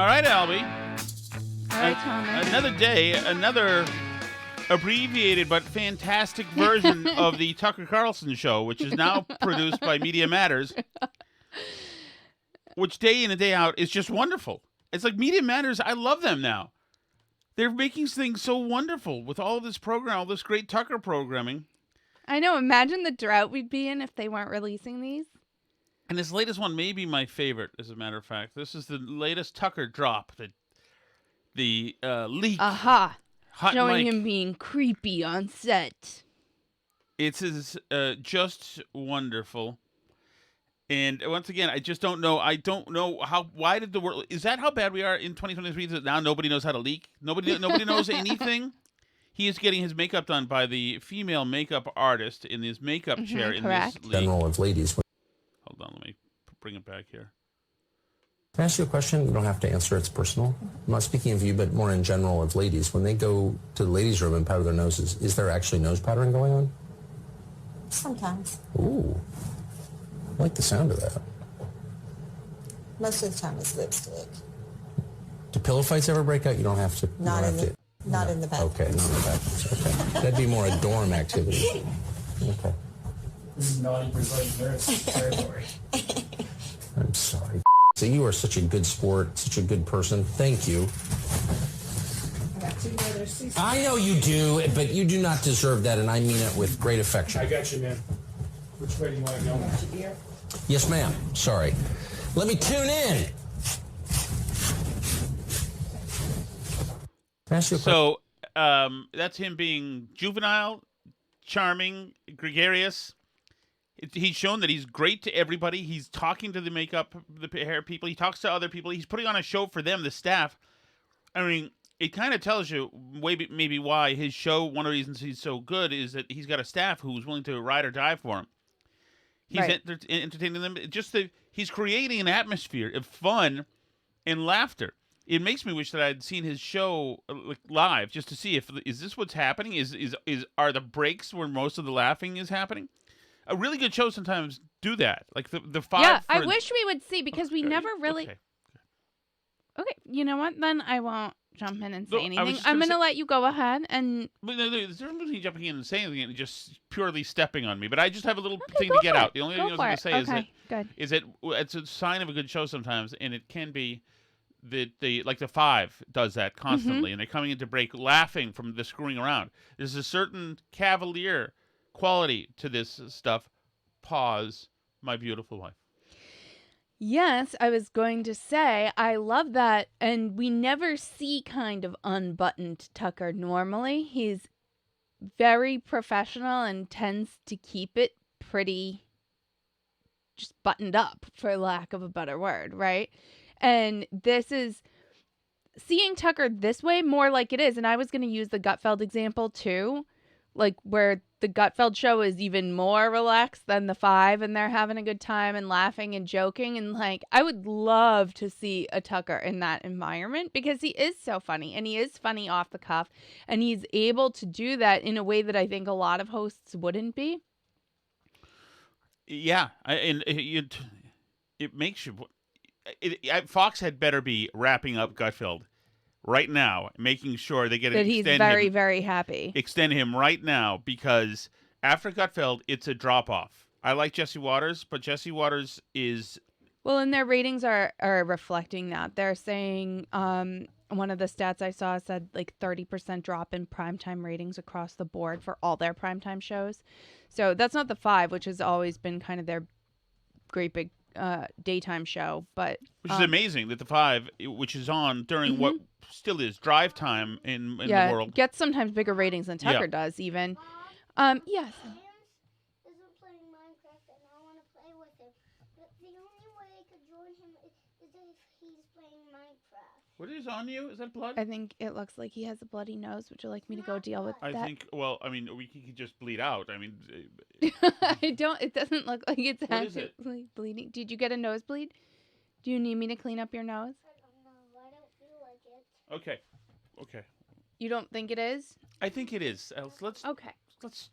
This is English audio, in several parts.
All right, Albie. All right, Thomas. Another day, another abbreviated but fantastic version of the Tucker Carlson show, which is now produced by Media Matters, which day in and day out is just wonderful. It's like Media Matters, I love them now. They're making things so wonderful with all this program, all this great Tucker programming. I know. Imagine the drought we'd be in if they weren't releasing these. And this latest one may be my favorite, as a matter of fact. This is the latest Tucker drop, the leak. Aha. Hot Showing mic. him being creepy on set. It's just wonderful. And once again, I just don't know. I don't know why did the world... Is that how bad we are in 2023? That now nobody knows how to leak? Nobody knows anything? He is getting his makeup done by the female makeup artist in his makeup chair in correct. this leak. General of ladies. Hold on, let me bring it back here. Can I ask you a question? You don't have to answer. It's personal. I'm not speaking of you, but more in general of ladies. When they go to the ladies' room and powder their noses, is there actually nose powdering going on? Sometimes. Ooh. I like the sound of that. Most of the time it's lipstick. Do pillow fights ever break out? You don't have to. Not in the bathroom. Okay, not in the bathrooms. Okay. That'd be more a dorm activity. Okay. This is naughty precise nurse territory. I'm sorry. So you are such a good sport, such a good person. Thank you. I got 2 brothers. I know you do, but you do not deserve that, and I mean it with great affection. I got you, man. Which way do you want to go? Yes, ma'am. Sorry. Let me tune in. Can I ask you a question? So that's him being juvenile, charming, gregarious. He's shown that he's great to everybody. He's talking to the makeup, the hair people. He talks to other people. He's putting on a show for them, the staff. I mean, it kind of tells you maybe why his show, one of the reasons he's so good is that he's got a staff who's willing to ride or die for him. He's Right. entertaining them. He's creating an atmosphere of fun and laughter. It makes me wish that I'd seen his show live just to see is this what's happening? Are the breaks where most of the laughing is happening? A really good show sometimes do that. Like the five. Yeah, I wish we would see because we never really... Okay. Okay, you know what? Then I won't jump in and say No, I was anything. just I'm gonna going to say- let you go ahead and... But there's difference between jumping in and saying anything and just purely stepping on me. But I just have a little Okay, thing go to get for out. it. The only Go thing I was for going it. to say Okay, good. is that it's a sign of a good show sometimes, and it can be that the Five does that constantly, and they're coming into break laughing from the screwing around. There's a certain cavalier quality to this stuff. Pause, my beautiful wife. Yes, I was going to say, I love that. And we never see kind of unbuttoned Tucker normally. He's very professional and tends to keep it pretty just buttoned up, for lack of a better word, right? And this is seeing Tucker this way more like it is. And I was going to use the Gutfeld example too, like where the Gutfeld show is even more relaxed than the Five, and they're having a good time and laughing and joking. And like, I would love to see a Tucker in that environment because he is so funny, and he is funny off the cuff, and he's able to do that in a way that I think a lot of hosts wouldn't be. Yeah, it makes you. Fox had better be wrapping up Gutfeld right now, making sure they get That he's very, very happy. Extend him right now, because after Gutfeld, it's a drop off. I like Jesse Waters, but Jesse Waters is... Well, and their ratings are reflecting that. They're saying one of the stats I saw said like 30% drop in primetime ratings across the board for all their primetime shows. So that's not the Five, which has always been kind of their great big daytime show. But Which is amazing that the Five, which is on during what still is drive time in the world. Gets sometimes bigger ratings than Tucker does even. Yes. Isn't playing Minecraft and I want to play with him. But the only way I could join him is if he's playing Minecraft. What is on you? Is that blood? I think it looks like he has a bloody nose. Would you like me to go deal with that? I think, well, I mean, we could just bleed out. I mean... It doesn't look like it's What is it? actually bleeding. Did you get a nosebleed? Do you need me to clean up your nose? I don't know. I don't feel like it. Okay. You don't think it is? I think it is. Let's... Okay. Let's...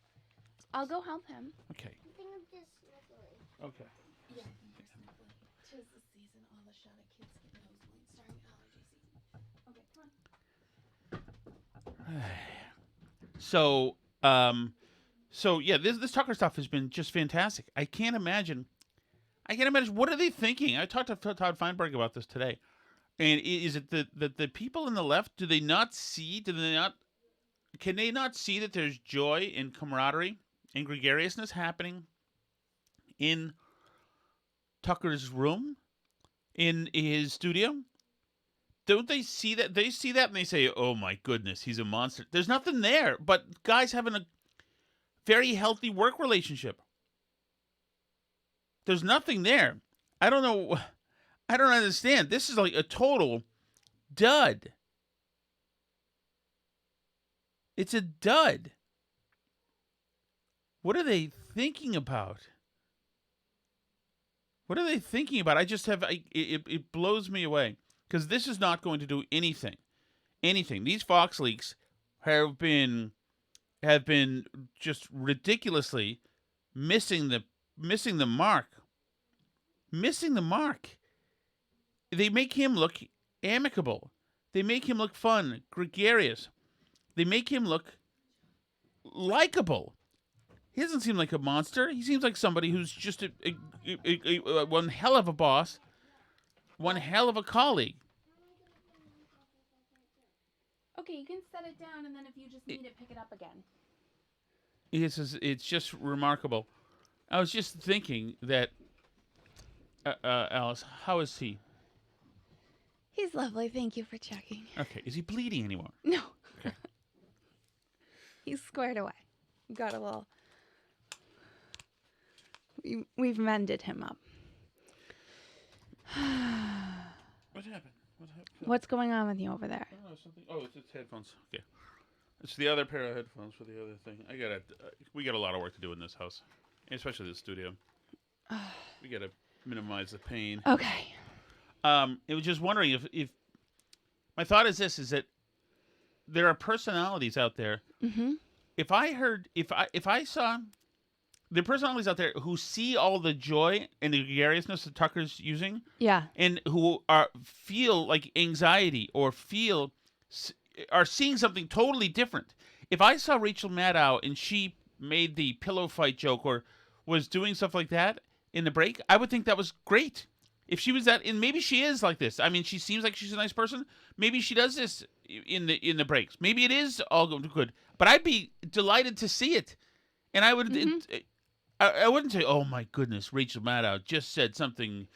I'll go help him. Okay. I think I'm just sniffly. Okay. Tis the season, all the shot of kids get nosebleeds, starring allergies So, so yeah, this Tucker stuff has been just fantastic. I can't imagine. What are they thinking? I talked to Todd Feinberg about this today. And is it that the people in the left, do they not see? Can they not see that there's joy and camaraderie and gregariousness happening in Tucker's room, in his studio? Don't they see that? They see that and they say, "Oh my goodness, he's a monster." There's nothing there, but guys having a very healthy work relationship. There's nothing there. I don't know. I don't understand. This is like a total dud. It's a dud. What are they thinking about? What are they thinking about? I just have it blows me away, because this is not going to do anything. These Fox leaks have been just ridiculously missing the mark. Missing the mark. They make him look amicable. They make him look fun, gregarious. They make him look likable. He doesn't seem like a monster. He seems like somebody who's just a one hell of a boss, one hell of a colleague. Okay, you can set it down, and then if you just need it, pick it up again. It's just remarkable. I was just thinking that, Alice, how is he? He's lovely. Thank you for checking. Okay, is he bleeding anymore? No. Okay. He's squared away. Got a little... We've mended him up. What happened? What's going on with you over there? Oh, something. Oh, it's headphones. Okay, it's the other pair of headphones for the other thing. We got a lot of work to do in this house, especially the studio. We got to minimize the pain. Okay. It was just wondering if my thought is this: is that there are personalities out there. Mm-hmm. If I saw the personalities out there who see all the joy and the gregariousness that Tucker's using, Yeah, and who feel like anxiety or are seeing something totally different. If I saw Rachel Maddow and she made the pillow fight joke or was doing stuff like that in the break, I would think that was great. If she was that, and maybe she is like this. I mean, she seems like she's a nice person. Maybe she does this in the breaks. Maybe it is all good. But I'd be delighted to see it, and I would. Mm-hmm. I wouldn't say, "Oh my goodness, Rachel Maddow just said something."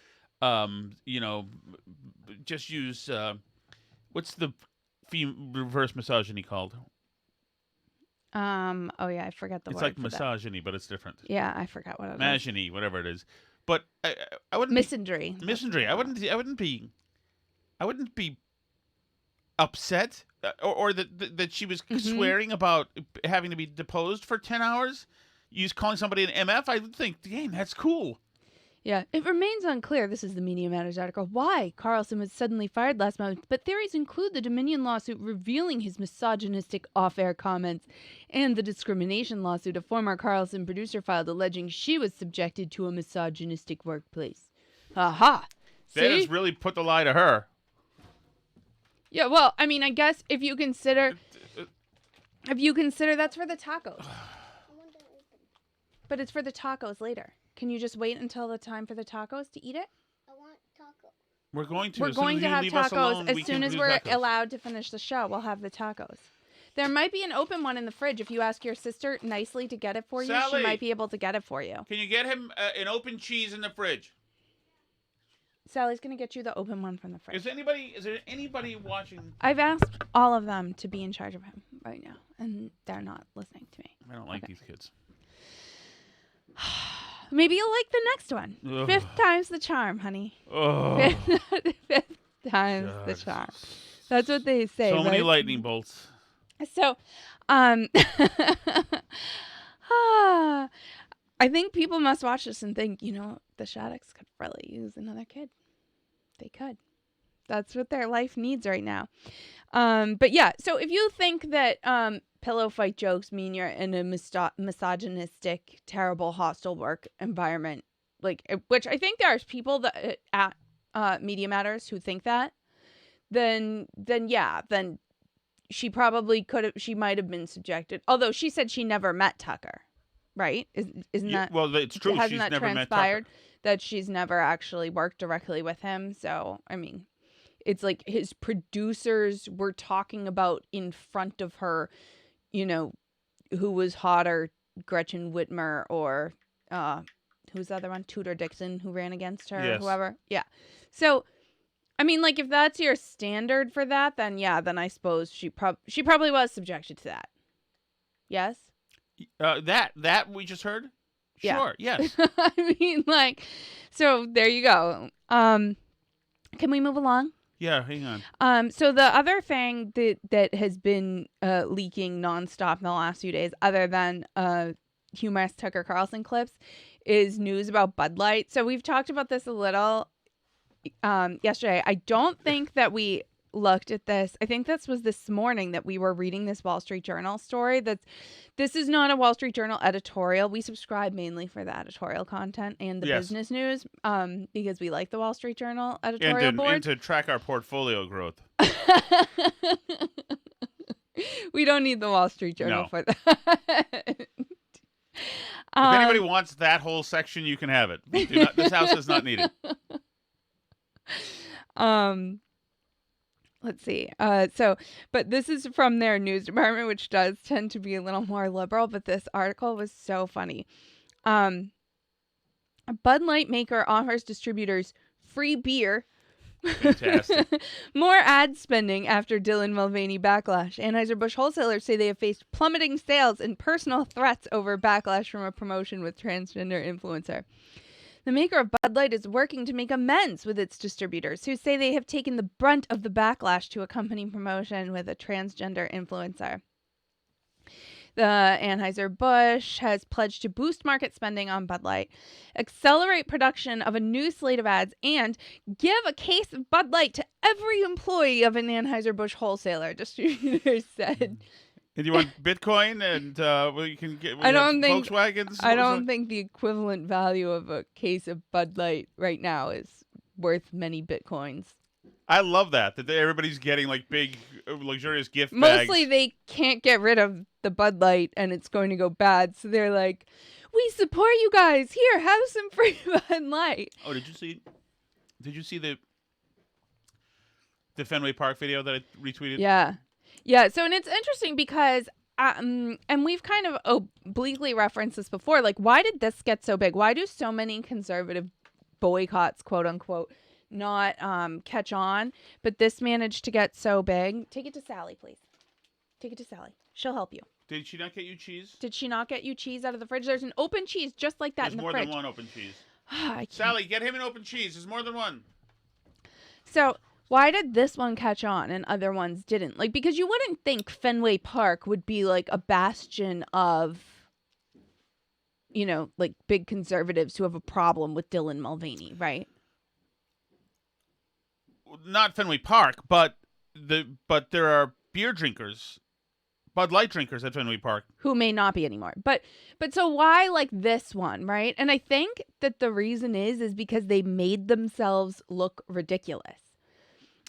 Just use what's the reverse misogyny called? Oh yeah, I forgot the word. It's like for that. misogyny, but it's different. Yeah, I forgot what it is. Misogyny, whatever it is. But I wouldn't. Misandry. Misandry. I wouldn't be upset or that she was swearing about having to be deposed for 10 hours. Calling somebody an MF. I would think, dang, that's cool. Yeah, it remains unclear, this is the Media Matters article, why Carlson was suddenly fired last month, but theories include the Dominion lawsuit revealing his misogynistic off-air comments and the discrimination lawsuit a former Carlson producer filed alleging she was subjected to a misogynistic workplace. Aha! They See? just really put the lie to her. Yeah, well, I mean, I guess if you consider that's for the tacos. But it's for the tacos later. Can you just wait until the time for the tacos to eat it? I want taco. We're going to. We're As soon going as to you have leave us tacos alone, as we soon can as do we're tacos. allowed to finish the show. We'll have the tacos. There might be an open one in the fridge. If you ask your sister nicely to get it for you, Sally, she might be able to get it for you. Can you get him an open cheese in the fridge? Sally's going to get you the open one from the fridge. Is there anybody watching? I've asked all of them to be in charge of him right now, and they're not listening to me. I don't like these kids. Maybe you'll like the next one. Ugh. 5th time's the charm, honey. Oh, 5th time's the charm. That's what they say, so many right? lightning bolts. So, I think people must watch this and think, the Shaddocks could really use another kid. They could. That's what their life needs right now. But yeah, so if you think that pillow fight jokes mean you're in a misogynistic, terrible, hostile work environment, which I think there's people that at Media Matters who think that, then she probably could have. She might have been subjected. Although she said she never met Tucker, right? Isn't that well? It's true. hasn't She's that never met transpired Tucker. that she's never actually worked directly with him? So I mean, it's like his producers were talking about in front of her, you know, who was hotter, Gretchen Whitmer or who's the other one, Tudor Dixon, who ran against her, Yes. whoever. Yeah. So, I mean, like if that's your standard for that, then yeah, then I suppose she probably was subjected to that. Yes. That we just heard. Yeah. Sure. Yes. I mean, like, so there you go. Can we move along? Yeah. Hang on. So the other thing that has been leaking nonstop in the last few days, other than humorous Tucker Carlson clips, is news about Bud Light. So we've talked about this a little yesterday. I don't think that we looked at this. I think this was this morning that we were reading this Wall Street Journal story. This is not a Wall Street Journal editorial. We subscribe mainly for the editorial content and the Yes. business news because we like the Wall Street Journal editorial board. And to track our portfolio growth. We don't need the Wall Street Journal No. for that. If anybody wants that whole section, you can have it. This house does not need it. Let's see. But this is from their news department, which does tend to be a little more liberal. But this article was so funny. A Bud Light maker offers distributors free beer. Fantastic. More ad spending after Dylan Mulvaney backlash. Anheuser-Busch wholesalers say they have faced plummeting sales and personal threats over backlash from a promotion with transgender influencer. The maker of Bud Light is working to make amends with its distributors, who say they have taken the brunt of the backlash to a company promotion with a transgender influencer. The Anheuser-Busch has pledged to boost market spending on Bud Light, accelerate production of a new slate of ads, and give a case of Bud Light to every employee of an Anheuser-Busch wholesaler, distributors said. And you want Bitcoin and you can get Volkswagens? I don't think the equivalent value of a case of Bud Light right now is worth many Bitcoins. I love that everybody's getting like big luxurious gift bags. Mostly they can't get rid of the Bud Light and it's going to go bad. So they're like, we support you guys. Here, have some free Bud Light. Oh, did you see the Fenway Park video that I retweeted? Yeah. Yeah. So, and it's interesting because, and we've kind of obliquely referenced this before. Like, why did this get so big? Why do so many conservative boycotts, quote unquote, not catch on? But this managed to get so big. Take it to Sally, please. Take it to Sally. She'll help you. Did she not get you cheese? Did she not get you cheese out of the fridge? There's an open cheese just like that There's in the more fridge. than one open cheese. I can't. Sally, get him an open cheese. There's more than one. So why did this one catch on and other ones didn't? Like, because you wouldn't think Fenway Park would be like a bastion of, you know, like big conservatives who have a problem with Dylan Mulvaney, right? Not Fenway Park, but there are beer drinkers, Bud Light drinkers at Fenway Park. Who may not be anymore. But so why like this one, right? And I think that the reason is because they made themselves look ridiculous.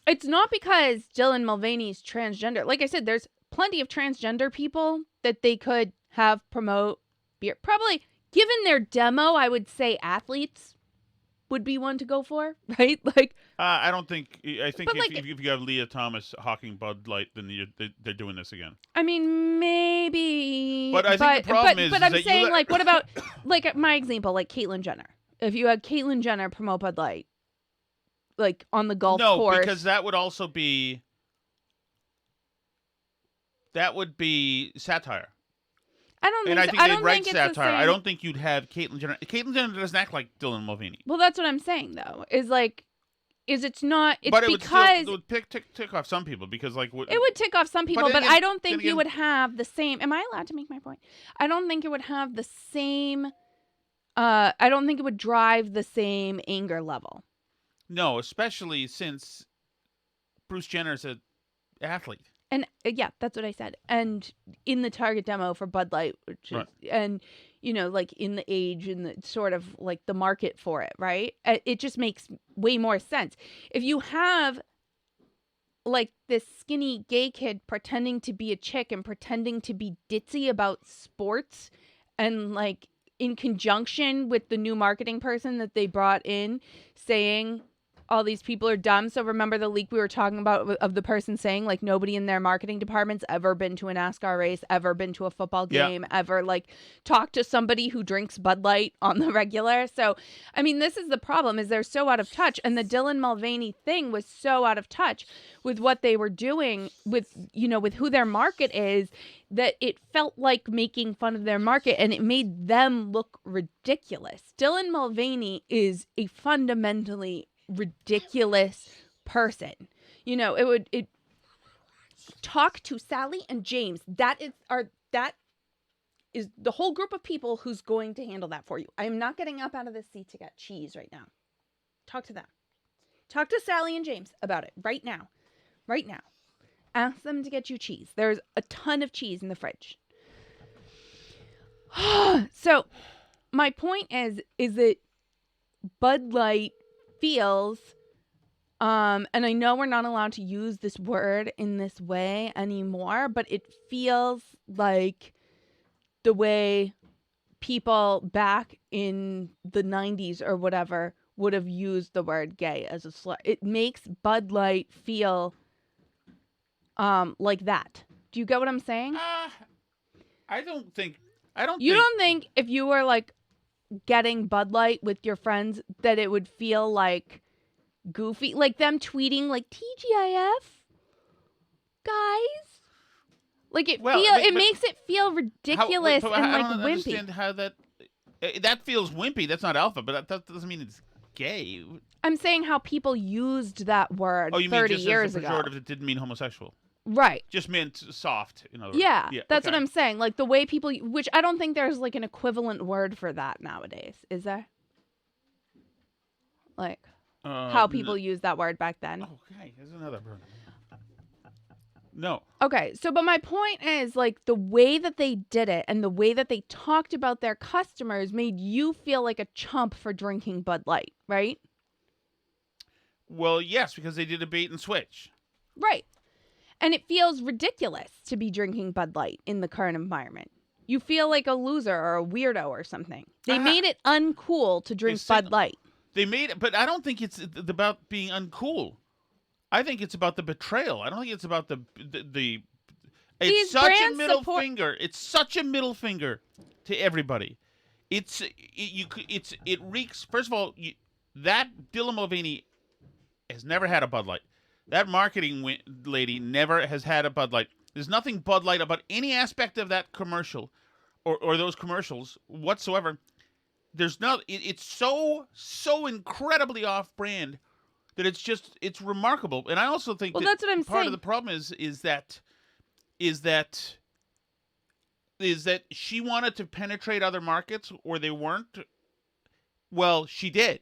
It's not because Dylan Mulvaney's transgender. Like I said, there's plenty of transgender people that they could have promote beer. Probably, given their demo, I would say athletes would be one to go for, right? Like, I don't think. I think But, if you have Leah Thomas hawking Bud Light, then they're doing this again. I mean, maybe. But I think the problem is But I'm that saying, like, what about, like, my example, like Caitlyn Jenner? If you had Caitlyn Jenner promote Bud Light, like, on the golf course. No, because that would also be. That would be satire. I don't And think I so. think I they'd don't write think it's the satire. I same. don't think you'd have Caitlyn Jenner. Caitlyn Jenner doesn't act like Dylan Mulvaney. Well, that's what I'm saying, though. It's not. It's But because it would tick off some people because like it would tick off some people, then but again- I don't then think again- you would have the same. Am I allowed to make my point? I don't think it would have the same. I don't think it would drive the same anger level. No, especially since Bruce Jenner's an athlete. And yeah, that's what I said. And in the target demo for Bud Light, which is, Right. and you know, like in the age and the sort of like the market for it, right? It just makes way more sense. If you have like this skinny gay kid pretending to be a chick and pretending to be ditzy about sports, and like in conjunction with the new marketing person that they brought in saying all these people are dumb. So remember the leak we were talking about of the person saying like nobody in their marketing department's ever been to a NASCAR race, ever been to a football game, ever like talked to somebody who drinks Bud Light on the regular. So, I mean, this is the problem, is they're so out of touch. And the Dylan Mulvaney thing was so out of touch with what they were doing with, you know, with who their market is, that it felt like making fun of their market and it made them look ridiculous. Dylan Mulvaney is a fundamentally ridiculous person. You know, it talk to Sally and James. That is the whole group of people who's going to handle that for you. I am not getting up out of this seat to get cheese right now. Talk to them. Talk to Sally and James about it right now. Right now. Ask them to get you cheese. There's a ton of cheese in the fridge. So my point is that Bud Light feels, and I know we're not allowed to use this word in this way anymore, but it feels like the way people back in the 90s or whatever would have used the word gay as a slur. It makes Bud Light feel like that. Do you get what I'm saying? I don't think You don't think if you were like getting Bud Light with your friends that it would feel like goofy, like them tweeting like TGIF guys, like it makes it feel ridiculous and like I don't wimpy. understand how that feels wimpy. That's not alpha, but that doesn't mean it's gay. I'm saying how people used that word 30 mean just years as a ago. pejorative? It didn't mean homosexual. Right. Just meant soft. In other Yeah, words. that's okay. what I'm saying. Like the way people, which I don't think there's like an equivalent word for that nowadays. Is there? Like how people use that word back then. Okay, there's another word. No. Okay, so but my point is like the way that they did it and the way that they talked about their customers made you feel like a chump for drinking Bud Light, right? Well, yes, because they did a bait and switch. Right. And it feels ridiculous to be drinking Bud Light in the current environment. You feel like a loser or a weirdo or something. They made it uncool to drink Bud Light. They made it, but I don't think it's about being uncool. I think it's about the betrayal. I don't think it's about the it's such a middle finger. It's such a middle finger to everybody. It reeks. First of all, that Dylan Mulvaney has never had a Bud Light. That marketing lady never has had a Bud Light. There's nothing Bud Light about any aspect of that commercial or those commercials whatsoever. There's no. It's so incredibly off-brand that it's remarkable. And I also think that that's what I'm part saying. of the problem is that she wanted to penetrate other markets or they weren't. Well, she did.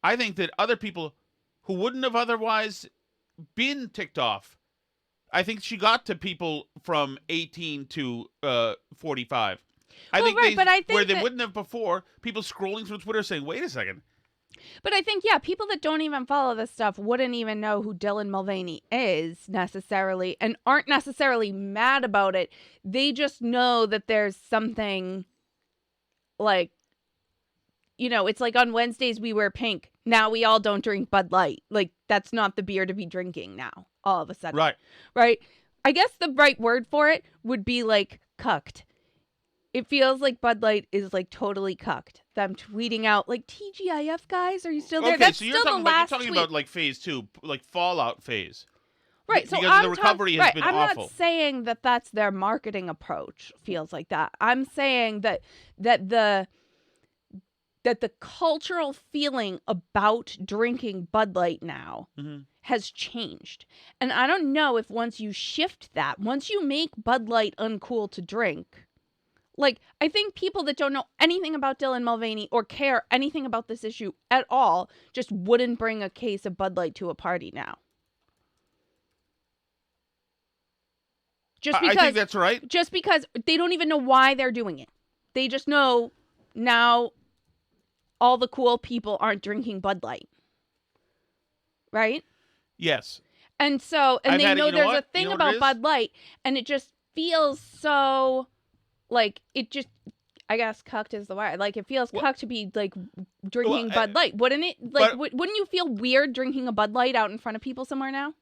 I think that other people who wouldn't have otherwise been ticked off, I think she got to people from 18 to 45. I think where they wouldn't have before, people scrolling through Twitter saying, wait a second. But I think, yeah, people that don't even follow this stuff wouldn't even know who Dylan Mulvaney is necessarily and aren't necessarily mad about it. They just know that there's something like, you know, it's like on Wednesdays we wear pink. Now we all don't drink Bud Light. Like, that's not the beer to be drinking now, all of a sudden. Right. Right? I guess the right word for it would be, like, cucked. It feels like Bud Light is, like, totally cucked. Them tweeting out, like, TGIF, guys, are you still there? Okay, That's so still the last you're talking tweet. about, like, phase 2, like, fallout phase. Right, so because the recovery has been I'm awful. not saying that that's their marketing approach feels like that. I'm saying that the cultural feeling about drinking Bud Light now has changed. And I don't know if once you shift that, once you make Bud Light uncool to drink, like, I think people that don't know anything about Dylan Mulvaney or care anything about this issue at all just wouldn't bring a case of Bud Light to a party now. Just because, I think that's right. Just because they don't even know why they're doing it. They just know now all the cool people aren't drinking Bud Light. Right? Yes. And so, and I've they had it- know you know there's what? a thing You know what it about is? Bud Light, and it just feels so, like, it just, I guess cucked is the word. Like, it feels Well- cucked to be, like, drinking Well, Bud Light. Wouldn't it? Like, but- wouldn't you feel weird drinking a Bud Light out in front of people somewhere now?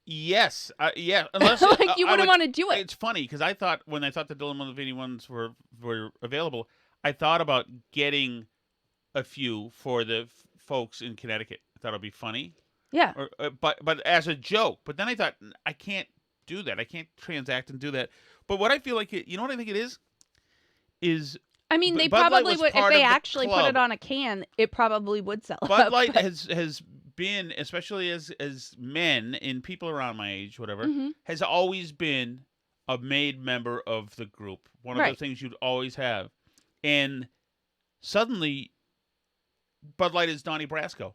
Yes, yeah. Unless Like, you I wouldn't would- want to do it. It's funny because I thought when I thought the Dylan Mulvaney ones were available, I thought about getting a few for the folks in Connecticut. I thought it'd be funny, Yeah. or but as a joke. But then I thought I can't do that. I can't transact and do that. But what I feel like, you know what I think it is I mean, they Bud Light probably was would, if part they of the actually put club. it on a can, it probably would sell Bud out, Light but- has been, especially as men and people around my age, whatever, Mhm. has always been a made member of the group. One of Right. the things you'd always have. And suddenly, Bud Light is Donnie Brasco.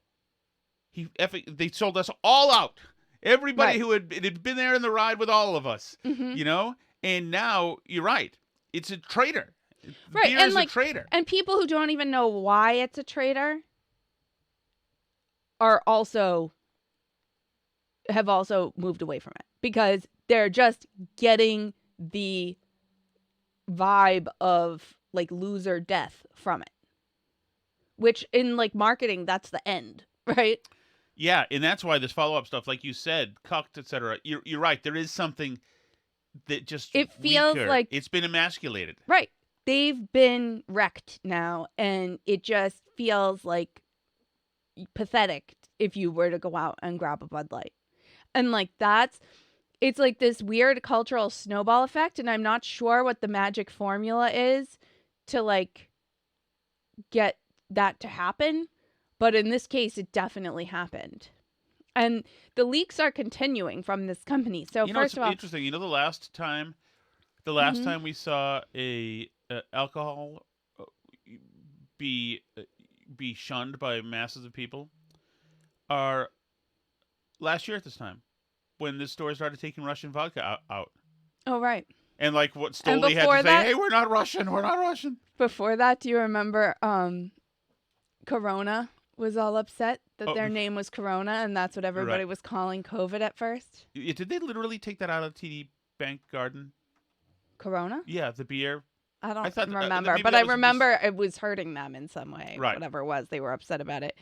They sold us all out. Everybody Right. who had been there in the ride with all of us, Mhm. you know? And now, you're right. It's a traitor. Right, Beer and is like- a traitor. And people who don't even know why it's a traitor are also have also moved away from it because they're just getting the vibe of like loser death from it. Which in like marketing, that's the end, right? Yeah, and that's why this follow-up stuff, like you said, cucked, etc. You're right. There is something that just It feels weaker. like- It's been emasculated. Right. They've been wrecked now, and it just feels like pathetic if you were to go out and grab a Bud Light. And like it's like this weird cultural snowball effect, and I'm not sure what the magic formula is to like get that to happen. But in this case, it definitely happened. And the leaks are continuing from this company. So You know, first it's of all, interesting. You know, the last time Mhm. we saw a alcohol be shunned by masses of people are last year at this time, when the store started taking Russian vodka out. oh right. And like what Stoli had before to say, that- hey, we're not Russian. Before that, do you remember Corona was all upset that Oh, their name was Corona, and that's what everybody Right. was calling COVID at first? Did they literally take that out of TD Bank Garden? Corona? Yeah, the beer. I don't I thought remember, maybe but that I was just- remember it was hurting them in some way. Right. Whatever it was, they were upset about it.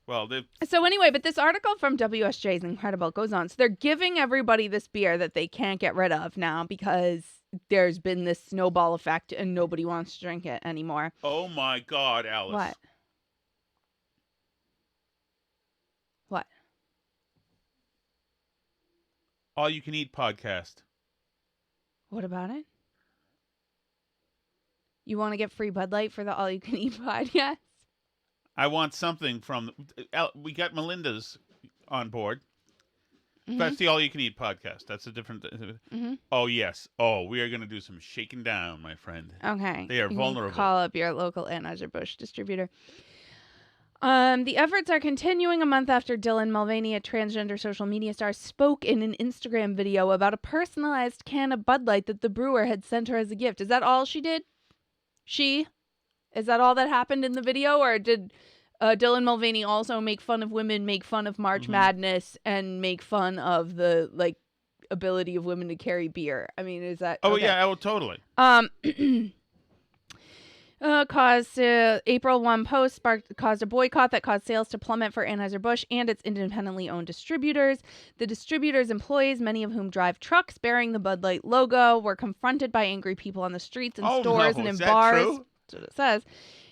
Well, they So anyway, but this article from WSJ is incredible. It goes on. So they're giving everybody this beer that they can't get rid of now because there's been this snowball effect and nobody wants to drink it anymore. oh my God, Alice. What? What? All You Can Eat podcast. What about it? You want to get free Bud Light for the All You Can Eat podcast? I want something from. We got Melinda's on board. Mhm. That's the All You Can Eat podcast. That's a different. Mhm. Oh yes. Oh, we are going to do some shaking down, my friend. Okay. They are You can vulnerable. Call up your local Anheuser-Busch distributor. The efforts are continuing a month after Dylan Mulvaney, a transgender social media star, spoke in an Instagram video about a personalized can of Bud Light that the brewer had sent her as a gift. Is that all she did? Is that all that happened in the video? Or did Dylan Mulvaney also make fun of women, make fun of March Mm-hmm. Madness, and make fun of the, like, ability of women to carry beer? I mean, is that... Oh okay. yeah. Oh totally. Caused April 1 post caused a boycott that caused sales to plummet for Anheuser-Busch and its independently owned distributors. The distributors' employees, many of whom drive trucks bearing the Bud Light logo, were confronted by angry people on the streets and Oh, stores no. and in Is that bars. true? That's what it says.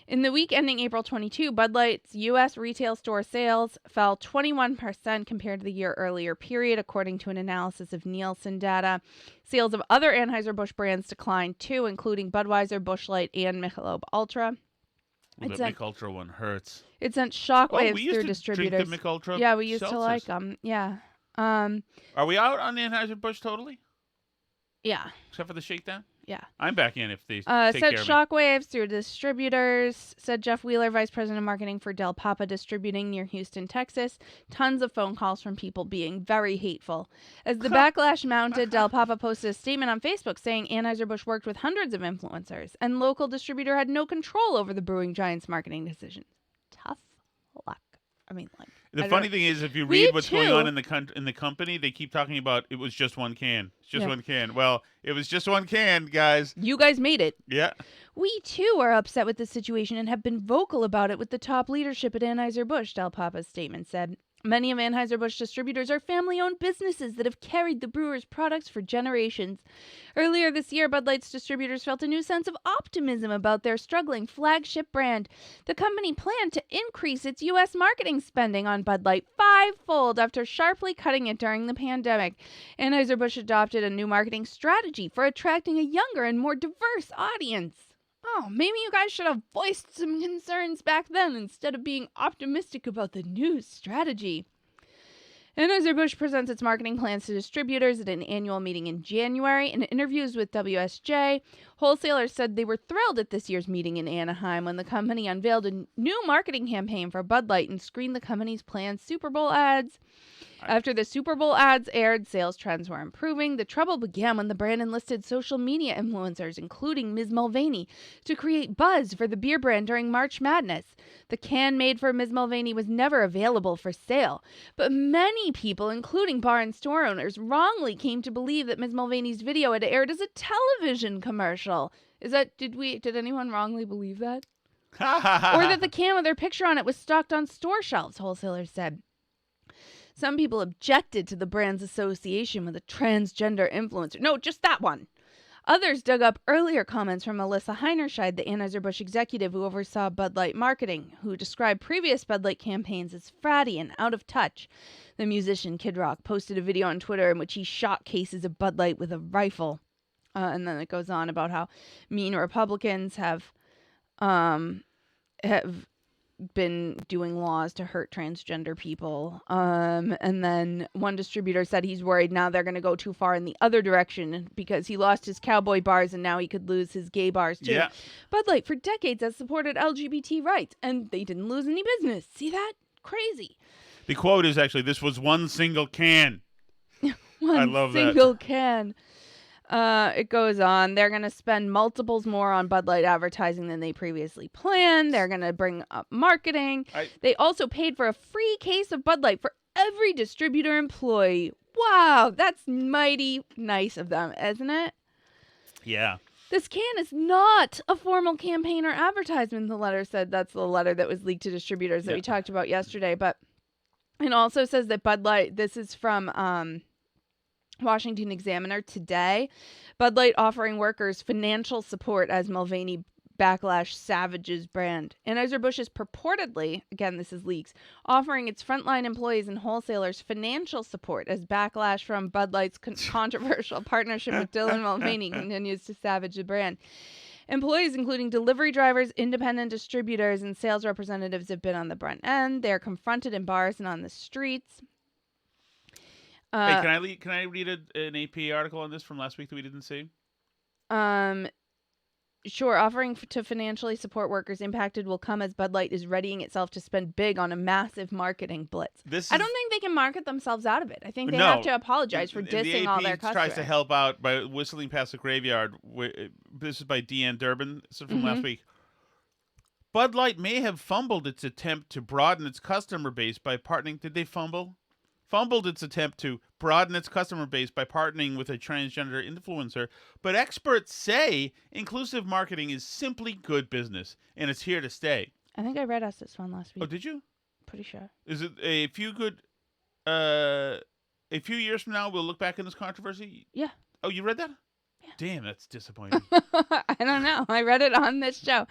In the week ending April 22, Bud Light's U.S. retail store sales fell 21% compared to the year earlier period, according to an analysis of Nielsen data. Sales of other Anheuser-Busch brands declined too, including Budweiser, Busch Light, and Michelob Ultra. Well, It's the a- Mick Ultra one hurts. It sent Oh, shockwaves we used through to distributors. drink the Mick Ultra. Yeah, we used to like seltzers. them. Yeah. Are we out on the Anheuser-Busch totally? Yeah. Except for the shakedown? Yeah. I'm back in if they take Sent care of me. shockwaves through distributors, said Jeff Wheeler, Vice President of Marketing for Del Papa Distributing near Houston, Texas. Tons of phone calls from people being very hateful. As the backlash mounted, Del Papa posted a statement on Facebook saying Anheuser-Busch worked with hundreds of influencers and local distributor had no control over the brewing giant's marketing decisions. Tough luck. I mean, like... The I funny don't- thing is, if you We read what's going too. on in the company, they keep talking about it was just one can. It's just Yeah. one can. Well, it was just one can, guys. You guys made it. Yeah. We too are upset with the situation and have been vocal about it with the top leadership at Anheuser-Busch, Del Papa's statement said. Many of Anheuser-Busch distributors are family-owned businesses that have carried the brewer's products for generations. Earlier this year, Bud Light's distributors felt a new sense of optimism about their struggling flagship brand. The company planned to increase its U.S. marketing spending on Bud Light fivefold after sharply cutting it during the pandemic. Anheuser-Busch adopted a new marketing strategy for attracting a younger and more diverse audience. Oh, maybe you guys should have voiced some concerns back then instead of being optimistic about the new strategy. Anheuser-Busch presents its marketing plans to distributors at an annual meeting in January. In interviews with WSJ, wholesalers said they were thrilled at this year's meeting in Anaheim when the company unveiled a new marketing campaign for Bud Light and screened the company's planned Super Bowl ads. After the Super Bowl ads aired, sales trends were improving. The trouble began when the brand enlisted social media influencers, including Ms. Mulvaney, to create buzz for the beer brand during March Madness. The can made for Ms. Mulvaney was never available for sale, but many people, including bar and store owners, wrongly came to believe that Ms. Mulvaney's video had aired as a television commercial. Did anyone wrongly believe that? Or that the can with her picture on it was stocked on store shelves, wholesalers said. Some people objected to the brand's association with a transgender influencer. No, just that one. Others dug up earlier comments from Melissa Heinerscheid, the Anheuser-Busch executive who oversaw Bud Light marketing, who described previous Bud Light campaigns as fratty and out of touch. The musician Kid Rock posted a video on Twitter in which he shot cases of Bud Light with a rifle. And then it goes on about how mean Republicans have been doing laws to hurt transgender people. And then one distributor said he's worried now they're going to go too far in the other direction because he lost his cowboy bars and now he could lose his gay bars too. Yeah. Bud Light for decades has supported LGBT rights and they didn't lose any business. See that? Crazy. The quote is actually, "This was one single can." I love that. Single can. It goes on. They're going to spend multiples more on Bud Light advertising than they previously planned. They're going to bring up marketing. They also paid for a free case of Bud Light for every distributor employee. Wow, that's mighty nice of them, isn't it? Yeah. This can is not a formal campaign or advertisement, the letter said. That's the letter that was leaked to distributors that we talked about yesterday. But it also says that Bud Light, this is from Washington Examiner today, Bud Light offering workers financial support as Mulvaney backlash savages brand. Anheuser-Busch is purportedly, again this is leaks, offering its frontline employees and wholesalers financial support as backlash from Bud Light's controversial partnership with Dylan Mulvaney continues to savage the brand. Employees, including delivery drivers, independent distributors, and sales representatives, have been on the brunt end. They're confronted in bars and on the streets. Hey, can I read an AP article on this from last week that we didn't see? Sure. Offering to financially support workers impacted will come as Bud Light is readying itself to spend big on a massive marketing blitz. I don't think they can market themselves out of it. I think they have to apologize for dissing all their customers. The AP tries to help out by whistling past the graveyard. This is by Deanne Durbin. This is from last week. Bud Light may have fumbled its attempt to broaden its customer base by partnering. Did they fumble? Fumbled its attempt to broaden its customer base by partnering with a transgender influencer, but experts say inclusive marketing is simply good business, and it's here to stay. I think I read us this one last week. Oh, did you? Pretty sure. Is it a few years from now we'll look back in this controversy? Yeah. Oh, you read that? Yeah. Damn, that's disappointing. I don't know. I read it on this show.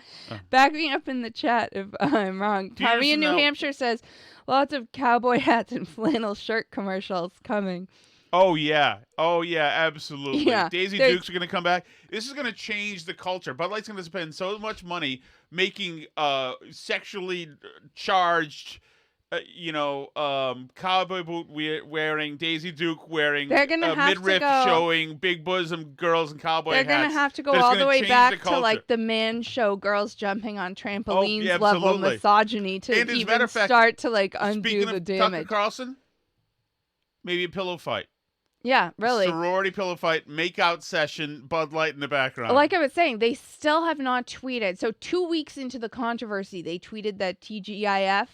Back me up in the chat if I'm wrong. Tommy in New Hampshire says, lots of cowboy hats and flannel shirt commercials coming. Oh, yeah. Oh, yeah, absolutely. Yeah, Daisy Dukes are going to come back. This is going to change the culture. Bud Light's going to spend so much money making sexually charged, cowboy boot wearing, Daisy Duke wearing, midriff showing, big bosom girls and cowboy hats. They're going to have to go all the way back to like the man show, girls jumping on trampolines level misogyny to even start to like undo the damage. Tucker Carlson, maybe a pillow fight. Yeah, really. Sorority pillow fight, make-out session, Bud Light in the background. Like I was saying, they still have not tweeted. So 2 weeks into the controversy, they tweeted that TGIF,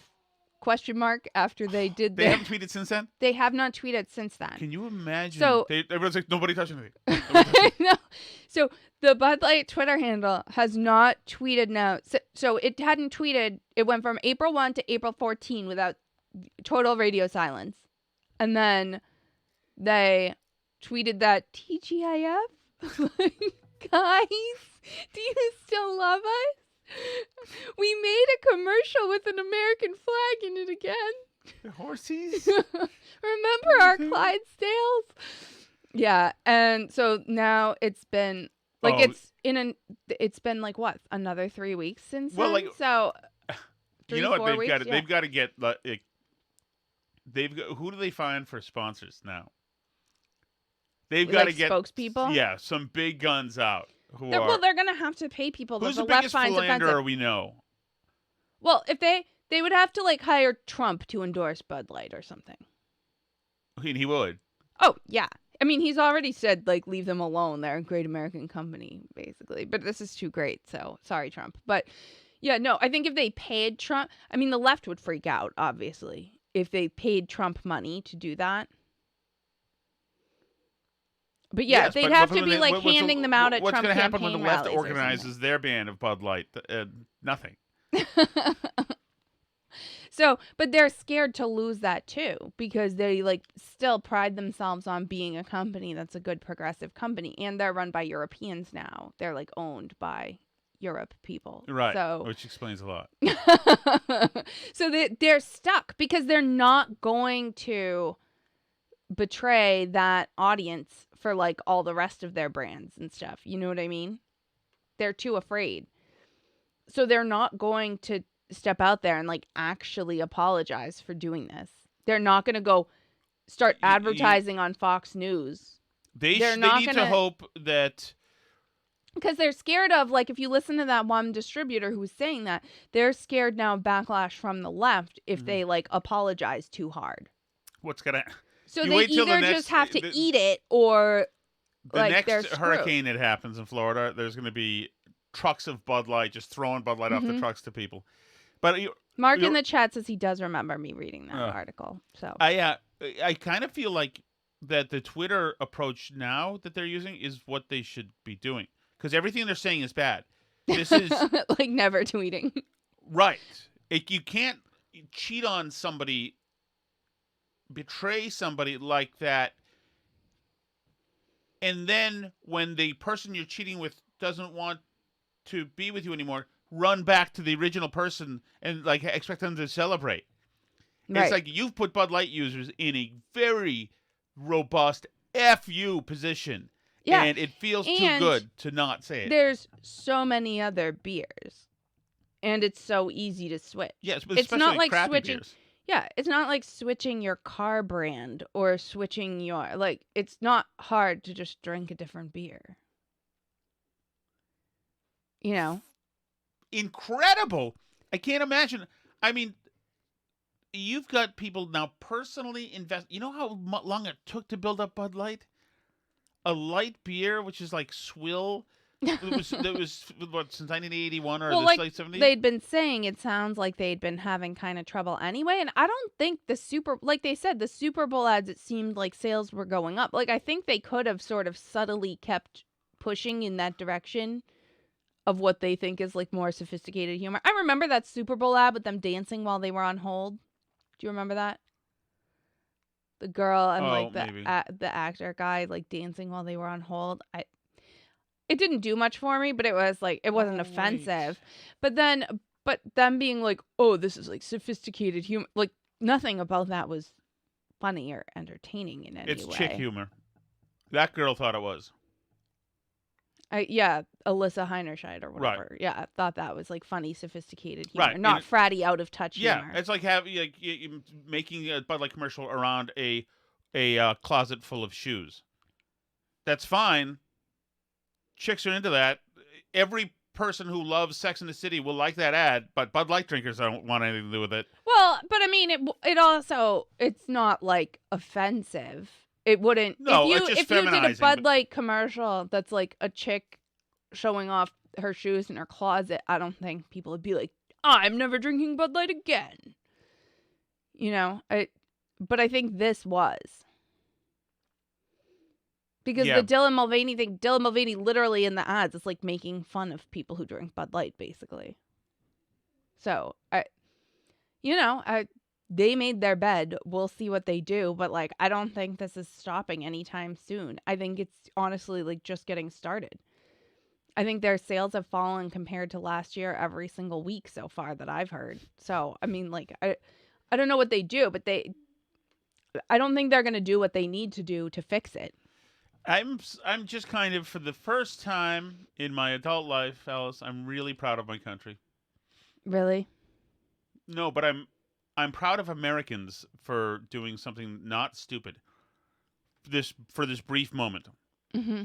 question mark after they did They their... haven't tweeted since then? They have not tweeted since then. Can you imagine? So- Everyone's like, nobody touched anything. Nobody touched anything. No. So the Bud Light Twitter handle has not tweeted now. So it hadn't tweeted. It went from April 1 to April 14 without total radio silence. And then they tweeted that TGIF. Guys, do you still love us? We made a commercial with an American flag in it again. The horsies? Remember our Clydesdales? Yeah, and so now it's been like it's been like what, another 3 weeks since Well, then? like, so You know what 3-4 they've weeks? got to? Yeah. They've got to get like, who do they find for sponsors now? They've got to Like get spokespeople? Yeah, some big guns out. Well, they're gonna have to pay people that Who's the the left biggest finds offensive. philanderer we know? Well, if they would have to like hire Trump to endorse Bud Light or something. He would. Oh yeah, I mean he's already said like leave them alone. They're a great American company, basically. But this is too great, so sorry, Trump. But yeah, no, I think if they paid Trump, I mean the left would freak out, obviously, if they paid Trump money to do that. But yeah, Yes, they'd but have when to be they- like what's the- handing them out at What's Trump going to happen when the campaign left rallies or something. organizes their ban of Bud Light? Nothing. So, but they're scared to lose that too because they like still pride themselves on being a company that's a good progressive company, and they're run by Europeans now. They're like owned by Europe people, Right. So, Which explains a lot. so they're stuck because they're not going to betray that audience for like all the rest of their brands and stuff. You know what I mean? They're too afraid. So they're not going to step out there and like actually apologize for doing this. They're not going to go start advertising on Fox News. They They're need not to gonna- hope that Because they're scared of, like, if you listen to that one distributor who was saying that, they're scared now of backlash from the left if they, like, apologize too hard. what's going to... So You they wait till the either next- just have to the- eat it or, The like, they're next screwed. hurricane that happens in Florida, there's going to be trucks of Bud Light just throwing Bud Light off the trucks to people. But Mark in you're- the chat says he does remember me reading that article. So I kind of feel like that the Twitter approach now that they're using is what they should be doing. Because everything they're saying is bad. This is... like, never tweeting. Right. You can't cheat on somebody, betray somebody like that, and then when the person you're cheating with doesn't want to be with you anymore, run back to the original person and like expect them to celebrate. Right. It's like you've put Bud Light users in a very robust FU position. Yeah. And it feels too And good to not say it. There's so many other beers. And it's so easy to switch. Yes, but it's not especially like crappy switching. beers. Yeah, it's not like switching your car brand or switching your, like, it's not hard to just drink a different beer. You know? Incredible. I can't imagine. I mean, you've got people now personally invest. You know how long it took to build up Bud Light? A light beer, which is like swill. It was what, since 1981 or Well, the like late 70s? they'd been saying, it sounds like they'd been having kind of trouble anyway. And I don't think like they said, the Super Bowl ads, it seemed like sales were going up. Like, I think they could have sort of subtly kept pushing in that direction of what they think is like more sophisticated humor. I remember that Super Bowl ad with them dancing while they were on hold. Do you remember that? The girl and like the actor guy like dancing while they were on hold. It didn't do much for me, but it was like it wasn't offensive. But them being like, "Oh, this is like sophisticated humor." Like nothing about that was funny or entertaining in any way. It's chick humor. That girl thought it was. Yeah, Alyssa Heinerscheid or whatever. Right. Yeah, I thought that was like funny, sophisticated humor, Right, not and fratty, out of touch Yeah, humor. it's like you making a Bud Light commercial around a closet full of shoes. That's fine. Chicks are into that. Every person who loves Sex and the City will like that ad, but Bud Light drinkers don't want anything to do with it. Well, but I mean, it also, it's not like offensive. It wouldn't. No, if it's just if you did a feminizing, Bud but- Light commercial that's like a chick showing off her shoes in her closet, I don't think people would be like, "I'm never drinking Bud Light again." You know, but I think this was. Because Yeah. the Dylan Mulvaney thing, Dylan Mulvaney literally in the ads is like making fun of people who drink Bud Light, basically. So, they made their bed. We'll see what they do. But, like, I don't think this is stopping anytime soon. I think it's honestly, like, just getting started. I think their sales have fallen compared to last year every single week so far that I've heard. So, I mean, like, I don't know what they do, but I don't think they're going to do what they need to do to fix it. I'm just kind of, for the first time in my adult life, Alice, I'm really proud of my country. Really? No, but I'm proud of Americans for doing something not stupid. For this brief moment. Mm-hmm.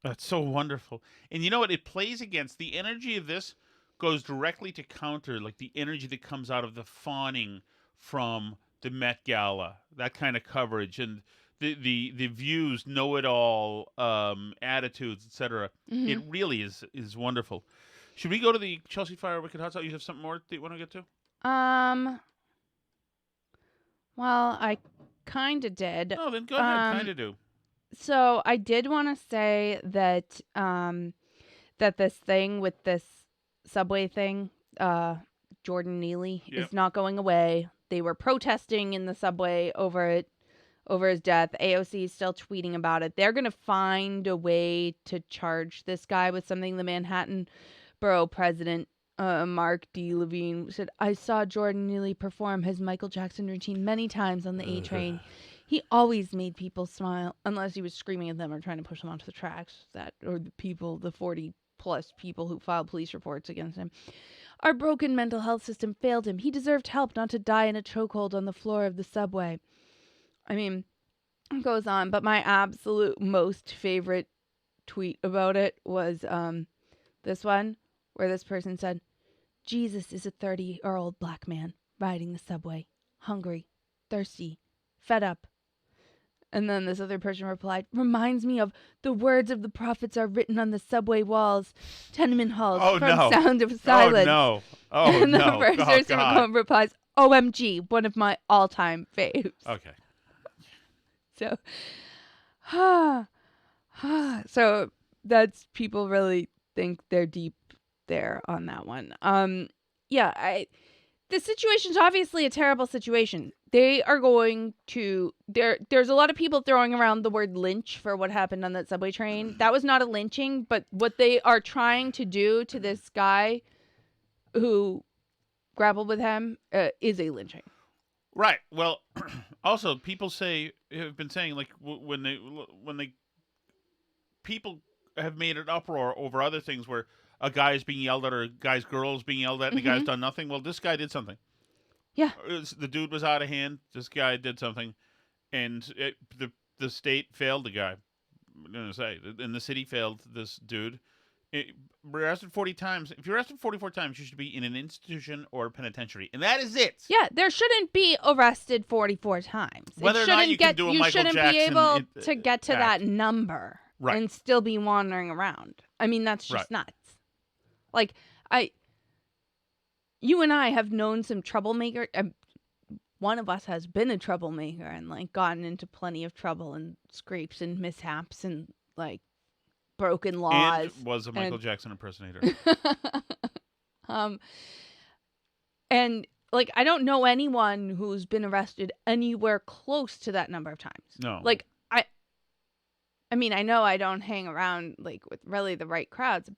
That's so wonderful. And you know what? It plays against the energy of this goes directly to counter like the energy that comes out of the fawning from the Met Gala, that kind of coverage, and the views, know-it-all attitudes, etc. Mm-hmm. It really is wonderful. Should we go to the Chelsea Fire Wicked Hot Sauce? You have something more that you want to get to? Well, I kind of did. Oh, then go ahead. Kind of do. So I did want to say that that this thing with this subway thing, Jordan Neely, is not going away. They were protesting in the subway over his death. AOC is still tweeting about it. They're going to find a way to charge this guy with something. The Manhattan Borough President, Mark D. Levine, said, "I saw Jordan Neely perform his Michael Jackson routine many times on the A train. He always made people smile, unless he was screaming at them or trying to push them onto the tracks. Or the 40-plus people who filed police reports against him. Our broken mental health system failed him. He deserved help, not to die in a chokehold on the floor of the subway." I mean, it goes on, but my absolute most favorite tweet about it was this one, where this person said, "Jesus is a 30-year-old black man riding the subway, hungry, thirsty, fed up." And then this other person replied, "Reminds me of the words of the prophets are written on the subway walls, tenement halls, sound of silence." Oh, and no. the first person replies, "OMG, one of my all-time faves." Okay. So, so that's, people really think they're deep there on that one. The situation's obviously a terrible situation. They are going to there's a lot of people throwing around the word lynch for what happened on that subway train. That was not a lynching, but what they are trying to do to this guy who grappled with him is a lynching. Right. Well, also people have been saying, like, when people have made an uproar over other things where a guy is being yelled at or a guy's girl is being yelled at and the guy's done nothing. Well, this guy did something. Yeah. The dude was out of hand. This guy did something, and the state failed the guy. I'm gonna say, and the city failed this dude. We're arrested 40 times. If you're arrested 44 times, you should be in an institution or a penitentiary, and that is it. Yeah, there shouldn't be arrested 44 times. Whether or not you can do a Michael shouldn't Jackson be able to get to that number, right, and still be wandering around. I mean, that's just nuts. Like, you and I have known some troublemaker. One of us has been a troublemaker and, like, gotten into plenty of trouble and scrapes and mishaps and, like, broken laws. And was a Michael Jackson impersonator. And, like, I don't know anyone who's been arrested anywhere close to that number of times. No. Like, I mean, I know I don't hang around, like, with really the right crowds,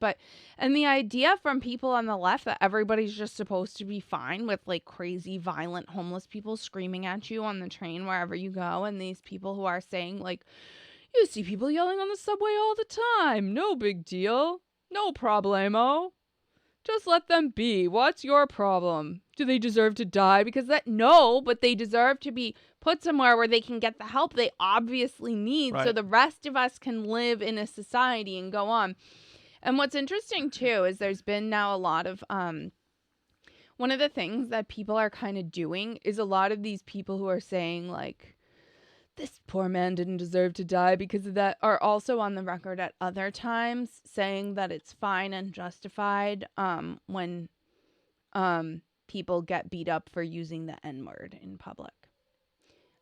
and the idea from people on the left that everybody's just supposed to be fine with, like, crazy, violent, homeless people screaming at you on the train wherever you go, and these people who are saying, like, "You see people yelling on the subway all the time. No big deal. No problemo. Just let them be. What's your problem? Do they deserve to die because of that?" No, but they deserve to be put somewhere where they can get the help they obviously need, so the rest of us can live in a society and go on. And what's interesting, too, is there's been now a lot of, one of the things that people are kind of doing is a lot of these people who are saying, like, "This poor man didn't deserve to die because of that," are also on the record at other times saying that it's fine and justified when people get beat up for using the N-word in public.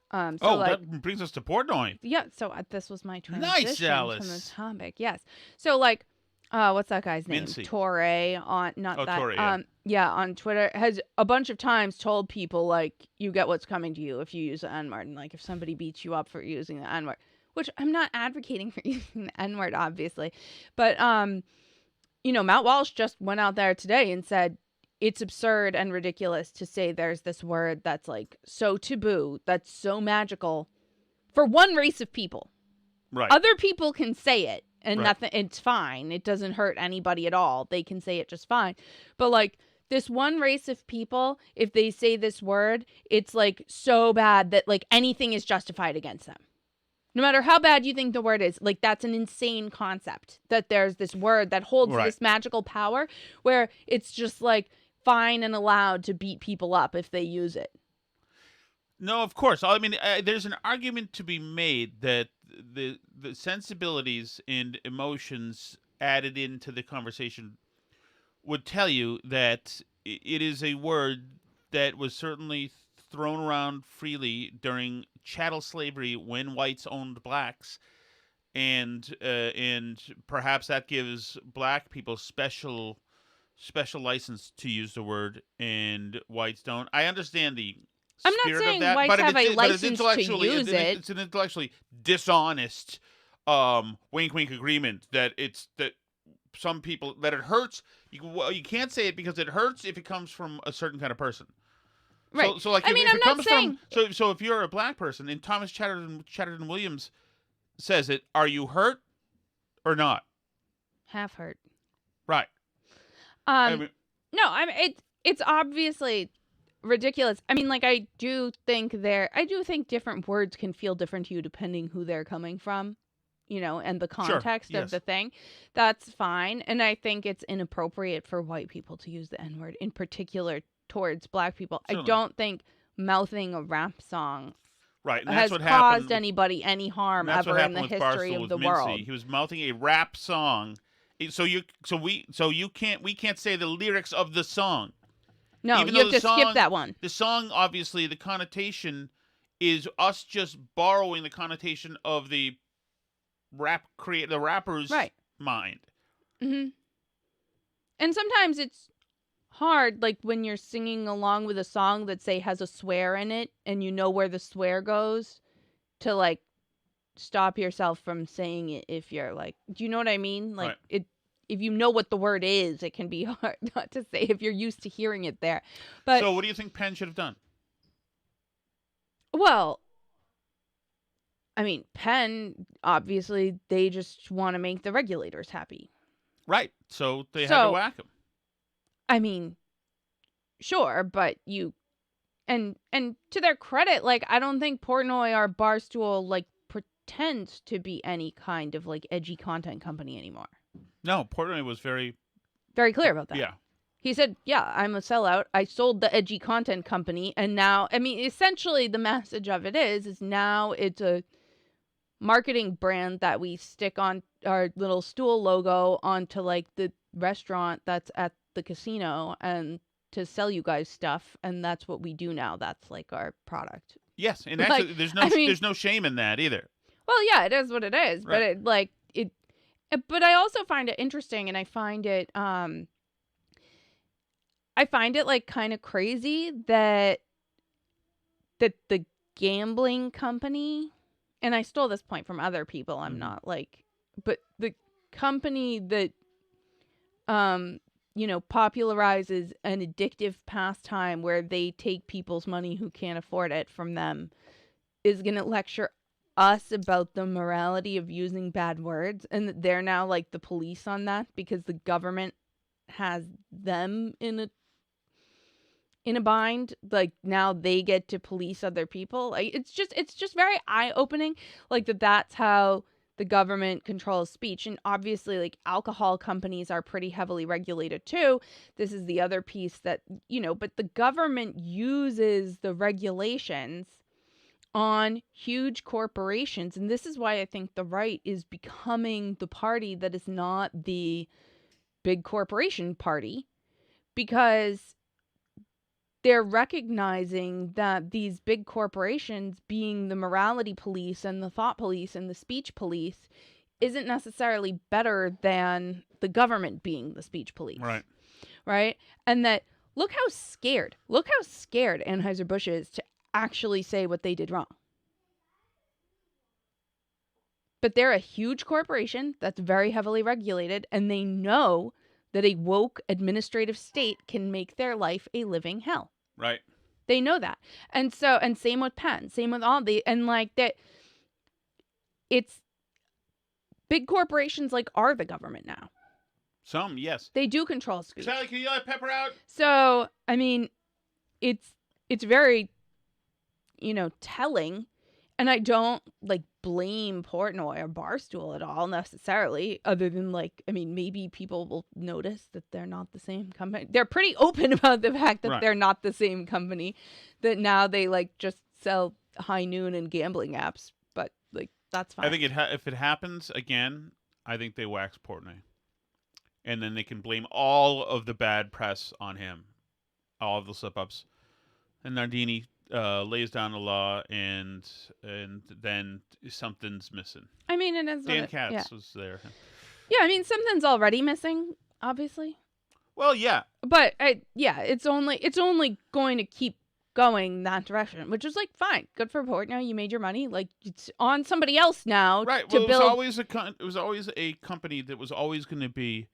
That brings us to Portnoy. Yeah, so this was my transition Nice, from the Alice. topic. Yes. So like what's that guy's name? Mincy. Torre on Torre, on Twitter has a bunch of times told people like you get what's coming to you if you use the N-word, and like if somebody beats you up for using the N-word, which I'm not advocating for using the N-word obviously. But Matt Walsh just went out there today and said it's absurd and ridiculous to say there's this word that's like so taboo, that's so magical for one race of people. Right. Other people can say it and Right. nothing, it's fine. It doesn't hurt anybody at all. They can say it just fine. But like this one race of people, if they say this word, it's like so bad that like anything is justified against them. No matter how bad you think the word is, like that's an insane concept that there's this word that holds Right. this magical power where it's just like fine and allowed to beat people up if they use it. No, of course. I mean, there's an argument to be made that the sensibilities and emotions added into the conversation would tell you that it is a word that was certainly thrown around freely during chattel slavery when whites owned blacks, and perhaps that gives black people special license to use the word, and whites don't. I understand the I'm not spirit saying of that, whites but have a but it's license to intellectually use it. It's an intellectually dishonest wink wink agreement that some people that it hurts. You can't say it because it hurts if it comes from a certain kind of person. Right. So like I if, mean, if I'm it not comes saying from so if you're a black person and Thomas Chatterton Williams says it, are you hurt or not? half hurt. Right. No, it's obviously ridiculous. I mean, like I do think different words can feel different to you depending who they're coming from, and the context of yes. the thing. That's fine. And I think it's inappropriate for white people to use the N-word in particular towards black people. Certainly. I don't think mouthing a rap song Right, and has that's what caused happened. anybody any harm That's ever what in the happened with history Barstool of with the Mincy. world. He was mouthing a rap song. We can't say the lyrics of the song. No, Even you though have to skip that one. The song, obviously, the connotation is us just borrowing the connotation of the rapper's Right. mind. Mm-hmm. And sometimes it's hard, like when you're singing along with a song that say has a swear in it, and you know where the swear goes, to like stop yourself from saying it. If you're like, do you know what I mean? Like Right. if you know what the word is, it can be hard not to say if you're used to hearing it there. But So what do you think Penn should have done? well, I mean, Penn, obviously, they just want to make the regulators happy. Right. So they had to whack him. I mean, sure, but and to their credit, like I don't think Portnoy or Barstool like pretends to be any kind of like edgy content company anymore. No, Portnoy was very clear about that. Yeah. He said, "Yeah, I'm a sellout. I sold the edgy content company, and now, I mean, essentially the message of it is now it's a marketing brand that we stick on our little stool logo onto like the restaurant that's at the casino and to sell you guys stuff, and that's what we do now. That's like our product." Yes, and Like, actually, there's no shame in that either. Well, yeah, it is what it is, but Right. but I also find it interesting, and I find it like kind of crazy that the gambling company, and I stole this point from other people. I'm not like, but the company that popularizes an addictive pastime where they take people's money who can't afford it from them is going to lecture us about the morality of using bad words, and that they're now like the police on that because the government has them in a bind. Like now they get to police other people. Like it's just very eye-opening, like that's how the government controls speech. And obviously, like, alcohol companies are pretty heavily regulated too. This is the other piece that, but the government uses the regulations on huge corporations. And this is why I think the right is becoming the party that is not the big corporation party, because they're recognizing that these big corporations being the morality police and the thought police and the speech police isn't necessarily better than the government being the speech police. Right. Right? And that look how scared Anheuser-Busch is to actually say what they did wrong. But they're a huge corporation that's very heavily regulated, and they know that a woke administrative state can make their life a living hell. Right. They know that. And so, and same with Penn, same with all the, and like that, it's big corporations like are the government now. Some, yes. They do control speech. Sally, can you let Pepper out? So, I mean, it's very, telling. And I don't blame Portnoy or Barstool at all necessarily, other than maybe people will notice that they're not the same company. They're pretty open about the fact that they're not the same company, that now they just sell high noon and gambling apps. But that's fine. I think if it happens again, I think they wax Portnoy. And then they can blame all of the bad press on him, all of the slip-ups. And Nardini lays down the law, and then something's missing. I mean, it is. Dan Katz was there. Yeah, I mean, something's already missing, obviously. Well, yeah. But it's only going to keep going that direction, which is fine, good for Portnoy. You made your money. It's on somebody else now. Right. To Well, build. it was always a company that was always going to be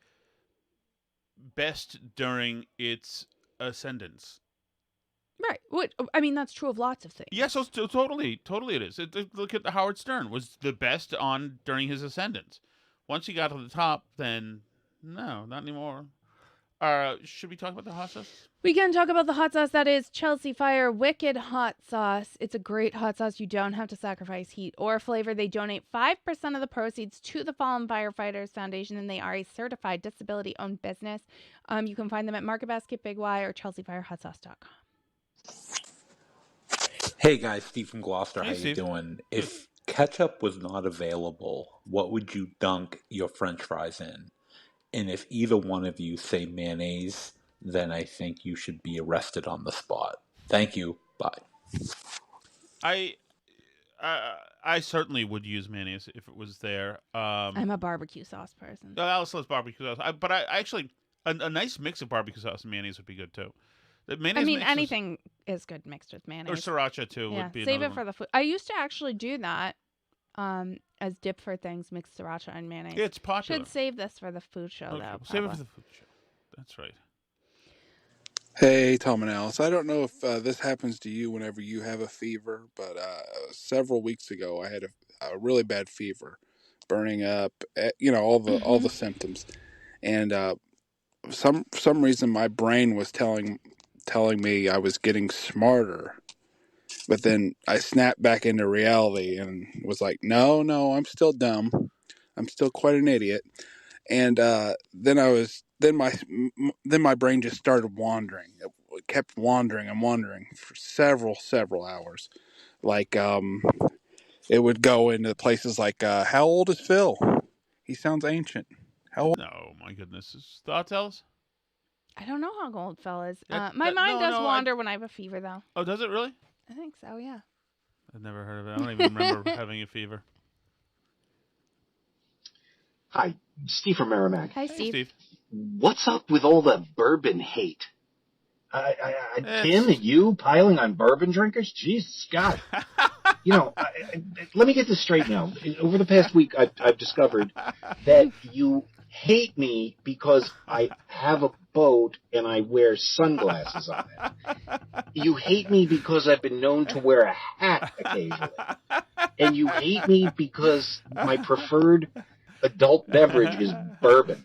best during its ascendance. Right. I mean, that's true of lots of things. Yes, so totally it is. Look at the Howard Stern was the best during his ascendance. Once he got to the top, then no, not anymore. Should we talk about the hot sauce? We can talk about the hot sauce that is Chelsea Fire Wicked Hot Sauce. It's a great hot sauce. You don't have to sacrifice heat or flavor. They donate 5% of the proceeds to the Fallen Firefighters Foundation, and they are a certified disability-owned business. You can find them at Market Basket, Big Y, or chelseafirehotsauce.com. Hey guys, Steve from Gloucester. Hey, How Steve. you doing? If ketchup was not available, what would you dunk your French fries in? And if either one of you say mayonnaise, then I think you should be arrested on the spot. Thank you. Bye. I certainly would use mayonnaise if it was there. I'm a barbecue sauce person. Alice loves barbecue sauce. But I actually a nice mix of barbecue sauce and mayonnaise would be good too. The mayonnaise I mean, mix anything is good mixed with mayonnaise. or sriracha too Yeah, would be save another it for one. the food. I used to actually do that as dip for things, mixed sriracha and mayonnaise. Yeah, it's popular. Should save this for the food show, Okay, though. we'll save it for probably. the food show. That's right. Hey, Tom and Alice. I don't know if this happens to you whenever you have a fever, but several weeks ago I had a really bad fever, burning up, all the symptoms, and some reason my brain was telling me I was getting smarter, but then I snapped back into reality and was like, no, I'm still dumb, I'm still quite an idiot, and then my brain just started wandering. It kept wandering and wandering for several hours. It would go into places like, how old is Phil? He sounds ancient. How old? No, my goodness. Thoughts, Alice? I don't know how old Phil is. That- My that- mind no, does no, wander when I have a fever, though. Oh, does it really? I think so, yeah. I've never heard of it. I don't even remember having a fever. Hi, Steve from Merrimack. Hi, Hey, Steve. Steve. What's up with all the bourbon hate? It's- Tim, you piling on bourbon drinkers? Jesus, God. Let me get this straight now. Over the past week, I've discovered that you hate me because I have a boat and I wear sunglasses on it. You hate me because I've been known to wear a hat occasionally. And you hate me because my preferred adult beverage is bourbon.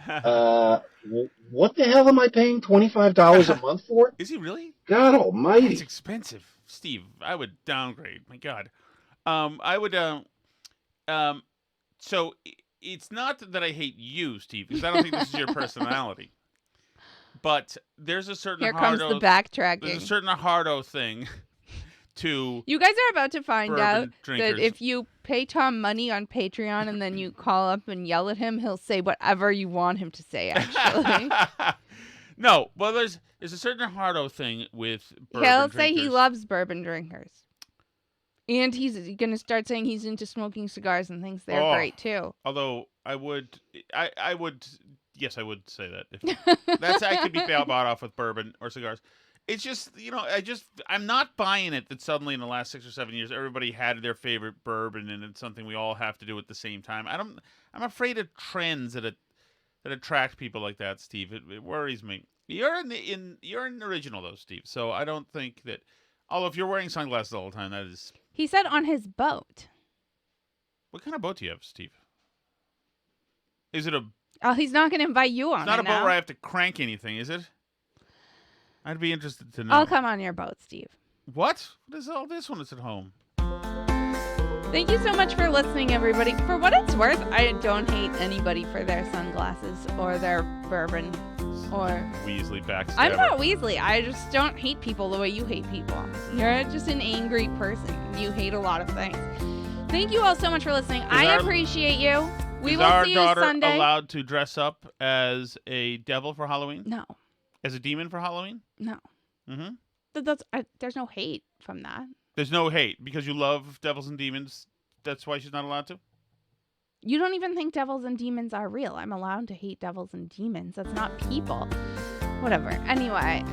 What the hell am I paying $25 a month for? Is he really? God It's almighty. expensive, Steve. I would downgrade. My God. I would. So it's not that I hate you, Steve, because I don't think this is your personality. But there's a certain Here comes the There's a backtracking. certain hardo thing to You guys are about to find bourbon out drinkers. that if you pay Tom money on Patreon and then you call up and yell at him, he'll say whatever you want him to say, actually. No, well, there's a certain hardo thing with bourbon He'll drinkers. say he loves bourbon drinkers. And he's going to start saying he's into smoking cigars and thinks they're great, too. Although I would yes, I would say that. If I could be bought off with bourbon or cigars. It's just, I'm not buying it that suddenly in the last 6 or 7 years, everybody had their favorite bourbon and it's something we all have to do at the same time. I'm afraid of trends that attract people like that, Steve. It worries me. You're an original though, Steve. So I don't think that, although if you're wearing sunglasses all the time, that is. He said on his boat. What kind of boat do you have, Steve? Is it a? Oh, he's not going to invite you on. It's not it a boat now. where I have to crank anything, is it? I'd be interested to know. I'll come on your boat, Steve. What? What is all this when it's at home? Thank you so much for listening, everybody. For what it's worth, I don't hate anybody for their sunglasses or their bourbon or Weasley backstabber. I'm not Weasley. I just don't hate people the way you hate people. You're just an angry person. You hate a lot of things. Thank you all so much for listening. I appreciate you. We will see you Sunday. Is our daughter allowed to dress up as a devil for Halloween? No. As a demon for Halloween? No. Mm-hmm. There's no hate from that. There's no hate because you love devils and demons. That's why she's not allowed to? You don't even think devils and demons are real. I'm allowed to hate devils and demons. That's not people. Whatever. Anyway,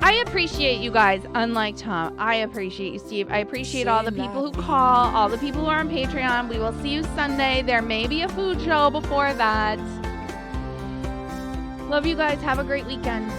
I appreciate you guys, unlike Tom. I appreciate you, Steve. I appreciate all the people who call, all the people who are on Patreon. We will see you Sunday. There may be a food show before that. Love you guys. Have a great weekend.